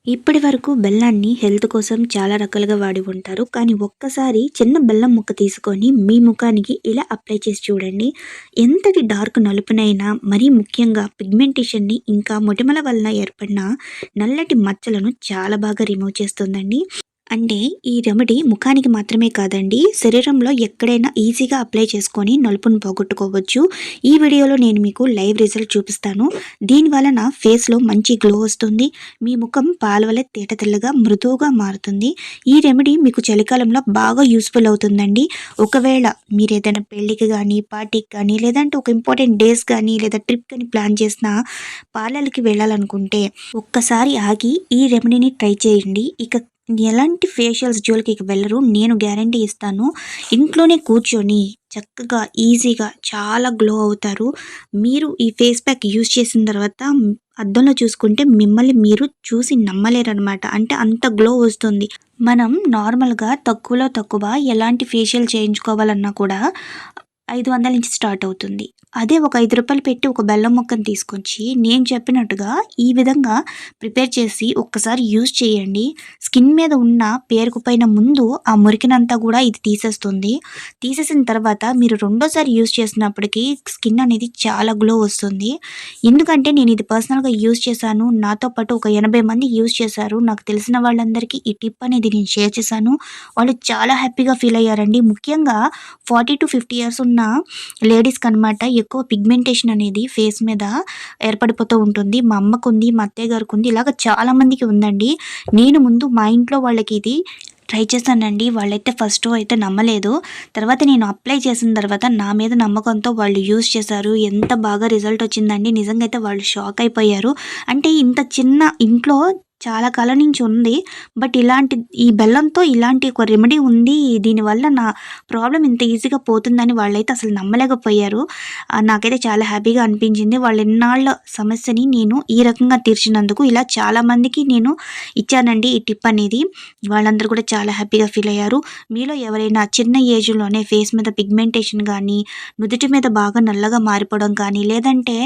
ఇప్పటి వరకు బెల్లాన్ని హెల్త్ కోసం చాలా రకాలుగా వాడి ఉంటారు. కానీ ఒక్కసారి చిన్న బెల్లం ముక్క తీసుకొని మీ ముఖానికి ఇలా అప్లై చేసి చూడండి. ఎంతటి డార్క్ నలుపునైనా మరీ ముఖ్యంగా పిగ్మెంటేషన్‌ని ఇంకా మొటిమల వలన ఏర్పడిన నల్లటి మచ్చలను చాలా బాగా రిమూవ్ చేస్తుందండి. అంటే ఈ రెమెడీ ముఖానికి మాత్రమే కాదండి, శరీరంలో ఎక్కడైనా ఈజీగా అప్లై చేసుకొని నలుపును పోగొట్టుకోవచ్చు. ఈ వీడియోలో నేను మీకు లైవ్ రిజల్ట్ చూపిస్తాను. దీని వలన ఫేస్‌లో మంచి గ్లో వస్తుంది. మీ ముఖం పాల వలె తేట తెల్లగా మృదువుగా మారుతుంది. ఈ రెమెడీ మీకు చలికాలంలో బాగా యూజ్‌ఫుల్ అవుతుందండి. ఒకవేళ మీరేదైనా పెళ్ళికి గానీ, పార్టీకి కానీ, లేదంటే ఒక ఇంపార్టెంట్ డేస్ గానీ, లేదా ట్రిప్ కానీ ప్లాన్ చేసినా పార్లర్‌కి వెళ్ళాలనుకుంటే ఒక్కసారి ఆగి ఈ రెమెడీని ట్రై చేయండి. ఇక ఎలాంటి ఫేషియల్స్ జోలికి ఇక వెళ్ళరు. నేను గ్యారంటీ ఇస్తాను. ఇంట్లోనే కూర్చొని చక్కగా ఈజీగా చాలా గ్లో అవుతారు. మీరు ఈ ఫేస్ ప్యాక్ యూజ్ చేసిన తర్వాత అద్దంలో చూసుకుంటే మిమ్మల్ని మీరు చూసి నమ్మలేరనమాట. అంటే అంత గ్లో వస్తుంది. మనం నార్మల్‌గా తక్కువలో తక్కువ ఎలాంటి ఫేషియల్ చేయించుకోవాలన్నా కూడా 500 నుంచి స్టార్ట్ అవుతుంది. అదే ఒక రూ. 5 పెట్టి ఒక బెల్లం ముక్కని తీసుకొచ్చి నేను చెప్పినట్టుగా ఈ విధంగా ప్రిపేర్ చేసి ఒక్కసారి యూజ్ చేయండి. స్కిన్ మీద ఉన్న పేరుకుపోయిన ముందు ఆ మురికినంతా కూడా ఇది తీసేస్తుంది. తీసేసిన తర్వాత మీరు రెండోసారి యూజ్ చేసినప్పటికీ స్కిన్ అనేది చాలా గ్లో వస్తుంది. ఎందుకంటే నేను ఇది పర్సనల్‌గా యూజ్ చేశాను. నాతో పాటు ఒక 80 మంది యూజ్ చేశారు. నాకు తెలిసిన వాళ్ళందరికీ ఈ టిప్ అనేది నేను షేర్ చేశాను. వాళ్ళు చాలా హ్యాపీగా ఫీల్ అయ్యారండి. ముఖ్యంగా 40-50 ఇయర్స్ ఉన్న లేడీస్‌కి అనమాట ఎక్కువ పిగ్మెంటేషన్ అనేది ఫేస్ మీద ఏర్పడిపోతూ ఉంటుంది. మా అమ్మకుంది, మా అత్తయ్య గారికుంది. ఇలాగ చాలా మందికి ఉందండి. నేను ముందు మా ఇంట్లో వాళ్ళకి ఇది ట్రై చేశానండి. వాళ్ళైతే ఫస్ట్ అయితే నమ్మలేదు. తర్వాత నేను అప్లై చేసిన తర్వాత నా మీద నమ్మకంతో వాళ్ళు యూజ్ చేశారు. ఎంత బాగా రిజల్ట్ వచ్చిందండి. నిజంగా అయితే వాళ్ళు షాక్ అయిపోయారు. అంటే ఇంత చిన్న ఇంట్లో చాలా కాలం నుంచి ఉంది. బట్ ఈ బెల్లంతో ఇలాంటి ఒక రెమెడీ ఉంది. దీనివల్ల నా ప్రాబ్లమ్ ఇంత ఈజీగా పోతుందని వాళ్ళైతే అసలు నమ్మలేకపోయారు. నాకైతే చాలా హ్యాపీగా అనిపించింది. వాళ్ళ ఎన్నాళ్ళ సమస్యని నేను ఈ రకంగా తీర్చినందుకు ఇలా చాలామందికి నేను ఇచ్చానండి ఈ టిప్ అనేది. వాళ్ళందరూ కూడా చాలా హ్యాపీగా ఫీల్ అయ్యారు. మీలో ఎవరైనా చిన్న ఏజ్‌లోనే ఫేస్ మీద పిగ్మెంటేషన్ గానీ, నుదుటి మీద బాగా నల్లగా మారిపోవడం కానీ, లేదంటే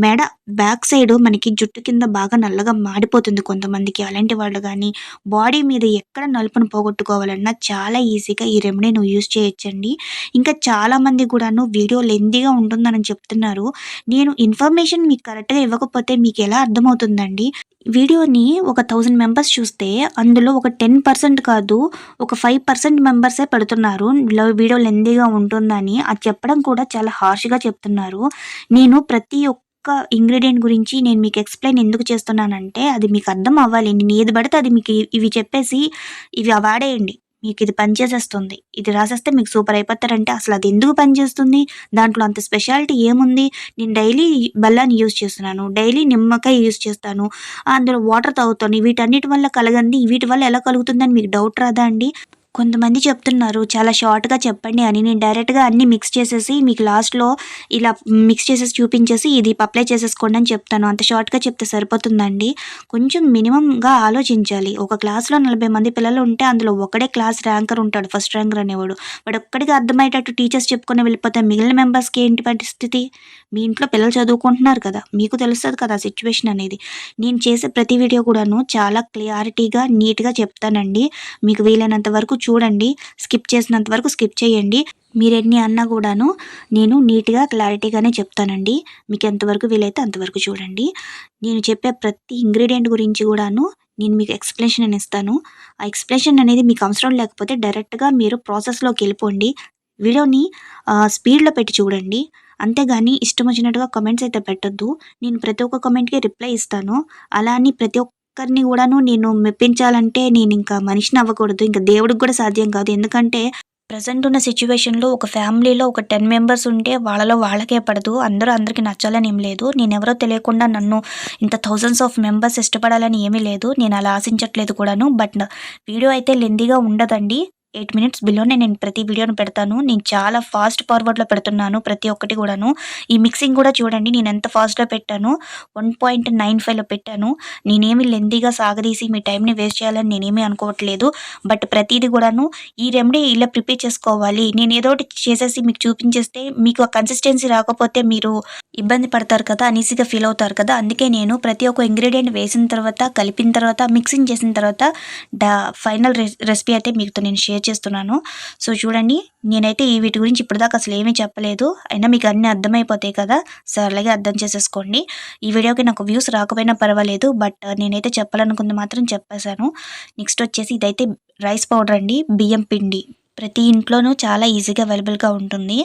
మెడ బ్యాక్ సైడ్ మనకి జుట్టు కింద బాగా నల్లగా మాడిపోతుంది కొంతమందికి. అలాంటి వాళ్ళు గానీ, బాడీ మీద ఎక్కడ నలుపును పోగొట్టుకోవాలన్నా చాలా ఈజీగా ఈ రెమెడీ నువ్వు యూజ్ చేయొచ్చండి. ఇంకా చాలామంది కూడాను వీడియో లెంతీగా ఉంటుందని చెప్తున్నారు. నేను ఇన్ఫర్మేషన్ మీకు కరెక్ట్‌గా ఇవ్వకపోతే మీకెలా అర్థమవుతుందండి? వీడియోని ఒక 1000 మెంబర్స్ చూస్తే అందులో ఒక 10% కాదు, ఒక 5% మెంబర్సే పెడుతున్నారు. వీడియో లెంతీగా ఉంటుందని. అది చెప్పడం కూడా చాలా హార్ష్‌గా చెప్తున్నారు. నేను ప్రతి ఒక్క ఇంగ్రీడియెంట్ గురించి నేను మీకు ఎక్స్‌ప్లెయిన్ ఎందుకు చేస్తున్నానంటే అది మీకు అర్థం అవ్వాలి. నేను ఏది పడితే అది మీకు ఇవి చెప్పేసి ఇవి వాడేయండి. మీకిది పనిచేసేస్తుంది. ఇది రాసేస్తే మీకు సూపర్ అయిపోతారంటే అసలు అది ఎందుకు పనిచేస్తుంది? దాంట్లో అంత స్పెషాలిటీ ఏముంది? నేను డైలీ బెల్లాన్ని యూజ్ చేస్తున్నాను. డైలీ నిమ్మకాయ యూజ్ చేస్తాను. అందులో వాటర్ తాగుతాను. వీటన్నిటి వల్ల కలగంది వీటి వల్ల ఎలా కలుగుతుందని మీకు డౌట్ రాదా అండి? కొంతమంది చెప్తున్నారు చాలా షార్ట్‌గా చెప్పండి అని. నేను డైరెక్ట్‌గా అన్నీ మిక్స్ చేసేసి మీకు లాస్ట్‌లో ఇలా మిక్స్ చేసేసి చూపించేసి ఇది అప్లై చేసేసుకోండి అని చెప్తాను. అంత షార్ట్‌గా చెప్తే సరిపోతుందండి? కొంచెం మినిమమ్‌గా ఆలోచించాలి. ఒక క్లాస్‌లో 40 మంది పిల్లలు ఉంటే అందులో ఒకడే క్లాస్ ర్యాంకర్ ఉంటాడు. ఫస్ట్ ర్యాంకర్ అనేవాడు. వాడొక్కడికి అర్థమయ్యేటట్టు టీచర్స్ చెప్పుకొని వెళ్ళిపోతే మిగిలిన మెంబర్స్‌కి ఏంటి పరిస్థితి? మీ ఇంట్లో పిల్లలు చదువుకుంటున్నారు కదా! మీకు తెలుస్తది కదా సిట్యుయేషన్ అనేది. నేను చేసే ప్రతి వీడియో కూడాను చాలా క్లారిటీగా, నీట్‌గా చెప్తానండి. మీకు వీలైనంత వరకు చూడండి. స్కిప్ చేసినంత వరకు స్కిప్ చేయండి. మీరెన్ని అన్నా కూడాను నేను నీట్‌గా, క్లారిటీగానే చెప్తానండి. మీకు ఎంతవరకు వీలైతే అంతవరకు చూడండి. నేను చెప్పే ప్రతి ఇంగ్రీడియెంట్ గురించి కూడాను నేను మీకు ఎక్స్‌ప్లనేషన్ అని ఇస్తాను. ఆ ఎక్స్‌ప్లనేషన్ అనేది మీకు అవసరం లేకపోతే డైరెక్ట్‌గా మీరు ప్రాసెస్‌లోకెళ్ళిపోండి. వీడియోని స్పీడ్‌లో పెట్టి చూడండి. అంతేగాని ఇష్టం వచ్చినట్టుగా కామెంట్స్ అయితే పెట్టొద్దు. నేను ప్రతి ఒక్క కామెంట్‌కి రిప్లై ఇస్తాను. అలా అని ప్రతి ఒక్కరిని కూడాను నేను మెప్పించాలంటే నేనింకా మనిషిని అవ్వకూడదు. ఇంక దేవుడికి కూడా సాధ్యం కాదు. ఎందుకంటే ప్రెజెంట్ ఉన్న సిట్యుయేషన్‌లో ఒక ఫ్యామిలీలో ఒక 10 మెంబర్స్ ఉంటే వాళ్ళలో వాళ్ళకే పడదు. అందరికి నచ్చాలని ఏం లేదు. నేనెవరో తెలియకుండా నన్ను ఇంత థౌసండ్స్ ఆఫ్ మెంబర్స్ ఇష్టపడాలని ఏమీ లేదు. నేను అలా ఆశించట్లేదు కూడాను. బట్ వీడియో అయితే లెంతీగా ఉండదండి. 8 మినిట్స్ బిలోనే నేను ప్రతి వీడియోను పెడతాను. నేను చాలా ఫాస్ట్ ఫార్వర్డ్‌లో పెడుతున్నాను ప్రతి ఒక్కటి కూడాను. ఈ మిక్సింగ్ కూడా చూడండి నేను ఎంత ఫాస్ట్‌లో పెట్టానో 1.95లో పెట్టాను. నేనేమి లెంథీగా సాగదీసి మీ టైంని వేస్ట్ చేయాలని నేనేమి అనుకోవట్లేదు. బట్ ప్రతీది కూడాను ఈ రెమెడీ ఇలా ప్రిపేర్ చేసుకోవాలి. నేను ఏదో ఒకటి చేసేసి మీకు చూపించేస్తే మీకు ఆ కన్సిస్టెన్సీ రాకపోతే మీరు ఇబ్బంది పడతారు కదా! అనీజీగా ఫీల్ అవుతారు కదా! అందుకే నేను ప్రతి ఒక్క ఇంగ్రీడియెంట్ వేసిన తర్వాత, కలిపిన తర్వాత, మిక్సింగ్ చేసిన తర్వాత ఫైనల్ రెసిపీ అయితే మీతో నేను షేర్ చేస్తున్నాను. సో, చూడండి నేనైతే వీటి గురించి ఇప్పటిదాకా అసలు ఏమీ చెప్పలేదు. అయినా మీకు అన్నీ అర్థమైపోతాయి కదా! సో, అలాగే అర్థం చేసేసుకోండి. ఈ వీడియోకి నాకు వ్యూస్ రాకపోయినా పర్వాలేదు. బట్ నేనైతే చెప్పాలనుకుంది మాత్రం చెప్పేసాను. నెక్స్ట్ వచ్చేసి ఇదైతే రైస్ పౌడర్ అండి. బియ్యం పిండి. ప్రతి ఇంట్లోనూ చాలా ఈజీగా అవైలబుల్‌గా ఉంటుంది.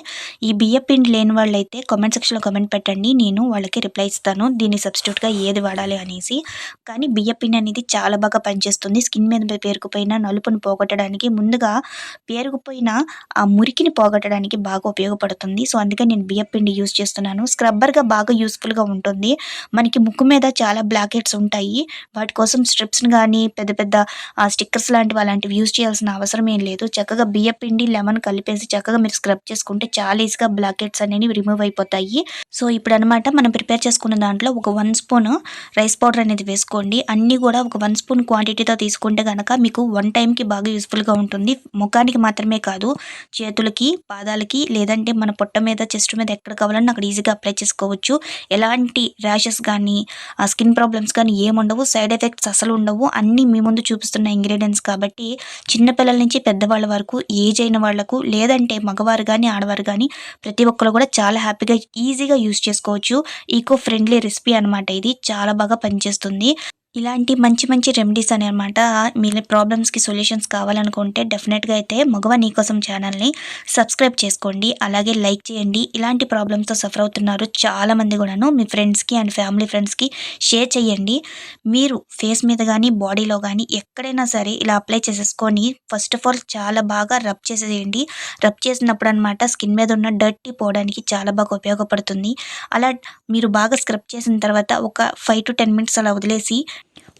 ఈ బియ్యం పిండి లేని వాళ్ళైతే కామెంట్ సెక్షన్‌లో కామెంట్ పెట్టండి. నేను వాళ్ళకి రిప్లై ఇస్తాను. దీన్ని సబ్‌స్టిట్యూట్‌గా ఏది వాడాలి అనేసి. కానీ బియ్యం పిండి అనేది చాలా బాగా పనిచేస్తుంది. స్కిన్ మీద పేరుకుపోయిన నలుపుని పోగొట్టడానికి ముందుగా పేరుకుపోయిన ఆ మురికిని పోగొట్టడానికి బాగా ఉపయోగపడుతుంది. సో, అందుకే నేను బియ్యం పిండి యూజ్ చేస్తున్నాను. స్క్రబ్బర్‌గా బాగా యూజ్‌ఫుల్‌గా ఉంటుంది. మనకి ముక్కు మీద చాలా బ్లాక్ హెడ్స్ ఉంటాయి. వాటి కోసం స్ట్రిప్స్‌ని గానీ పెద్ద పెద్ద స్టిక్కర్స్ లాంటివి అలాంటివి యూజ్ చేయాల్సిన అవసరం ఏం లేదు. చక్కగా బియ్యం పిండి, లెమన్ కలిపేసి చక్కగా మీరు స్క్రబ్ చేసుకుంటే చాలా ఈజీగా బ్లాక్ హెడ్స్ అనేవి రిమూవ్ అయిపోతాయి. సో, ఇప్పుడనమాట మనం ప్రిపేర్ చేసుకున్న దాంట్లో ఒక 1 స్పూన్ రైస్ పౌడర్ అనేది వేసుకోండి. అన్నీ కూడా ఒక 1 స్పూన్ క్వాంటిటీతో తీసుకుంటే గనక మీకు 1 టైమ్‌కి బాగా యూజ్‌ఫుల్‌గా ఉంటుంది. ముఖానికి మాత్రమే కాదు, చేతులకి, పాదాలకి లేదంటే మన పొట్ట మీద, చెస్ట్ మీద ఎక్కడ కావాలన్నా అక్కడ ఈజీగా అప్లై చేసుకోవచ్చు. ఎలాంటి ర్యాషెస్ గానీ, స్కిన్ ప్రాబ్లమ్స్ కానీ ఏముండవు. సైడ్ ఎఫెక్ట్స్ అసలు ఉండవు. అన్నీ మీ ముందు చూపిస్తున్న ఇంగ్రీడియెంట్స్ కాబట్టి చిన్న పిల్లల నుంచి పెద్దవాళ్ళ వరకు ఏజ్ అయిన వాళ్ళకు లేదంటే మగవారు గానీ, ఆడవారు గానీ ప్రతి ఒక్కరు కూడా చాలా హ్యాపీగా ఈజీగా యూజ్ చేసుకోవచ్చు. ఈకో ఫ్రెండ్లీ రెసిపీ అనమాట ఇది. చాలా బాగా పనిచేస్తుంది. ఇలాంటి మంచి మంచి రెమెడీస్ అనమాట మీ ప్రాబ్లమ్స్‌కి సొల్యూషన్స్ కావాలనుకుంటే డెఫినెట్‌గా అయితే మగవ నీకోసం ఛానల్‌ని సబ్స్క్రైబ్ చేసుకోండి. అలాగే లైక్ చేయండి. ఇలాంటి ప్రాబ్లమ్స్‌తో సఫర్ అవుతున్నారు చాలామంది కూడాను. మీ ఫ్రెండ్స్‌కి అండ్ ఫ్యామిలీ ఫ్రెండ్స్‌కి షేర్ చేయండి. మీరు ఫేస్ మీద గానీ, బాడీలో గానీ ఎక్కడైనా సరే ఇలా అప్లై చేసేసుకొని ఫస్ట్ ఆఫ్ ఆల్ చాలా బాగా రబ్ చేసేయండి. రబ్ చేసినప్పుడు అనమాట స్కిన్ మీద ఉన్న డర్టీ పోవడానికి చాలా బాగా ఉపయోగపడుతుంది. అలా మీరు బాగా స్క్రబ్ చేసిన తర్వాత ఒక 5-10 మినిట్స్ అలా వదిలేసి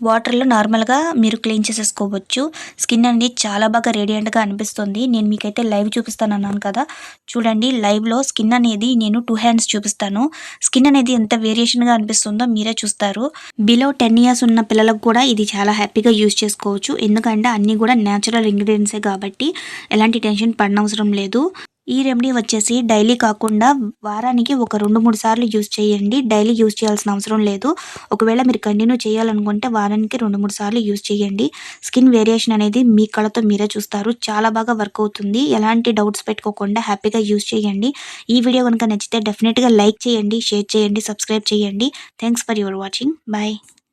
వాటర్‌లో నార్మల్‌గా మీరు క్లీన్ చేసేసుకోవచ్చు. స్కిన్ అనేది చాలా బాగా రేడియంట్‌గా అనిపిస్తుంది. నేను మీకైతే లైవ్ చూపిస్తానన్నాను కదా! చూడండి లైవ్‌లో స్కిన్ అనేది నేను 2 హ్యాండ్స్ చూపిస్తాను. స్కిన్ అనేది ఎంత వేరియేషన్‌గా అనిపిస్తుందో మీరే చూస్తారు. బిలో 10 ఇయర్స్ ఉన్న పిల్లలకు కూడా ఇది చాలా హ్యాపీగా యూజ్ చేసుకోవచ్చు. ఎందుకంటే అన్నీ కూడా నేచురల్ ఇంగ్రీడియెంట్సే కాబట్టి ఎలాంటి టెన్షన్ పడనవసరం లేదు. ఈ రెమెడీ వచ్చేసి డైలీ కాకుండా వారానికి ఒక 2, 3 సార్లు యూజ్ చేయండి. డైలీ యూజ్ చేయాల్సిన అవసరం లేదు. ఒకవేళ మీరు కంటిన్యూ చేయాలనుకుంటే వారానికి 2, 3 సార్లు యూజ్ చేయండి. స్కిన్ వేరియేషన్ అనేది మీ కళ్ళతో మీరే చూస్తారు. చాలా బాగా వర్క్ అవుతుంది. ఎలాంటి డౌట్స్ పెట్టుకోకుండా హ్యాపీగా యూజ్ చేయండి. ఈ వీడియో కనుక నచ్చితే డెఫినెట్‌గా లైక్ చేయండి, షేర్ చేయండి, సబ్స్క్రైబ్ చేయండి. Thanks for your watching. By.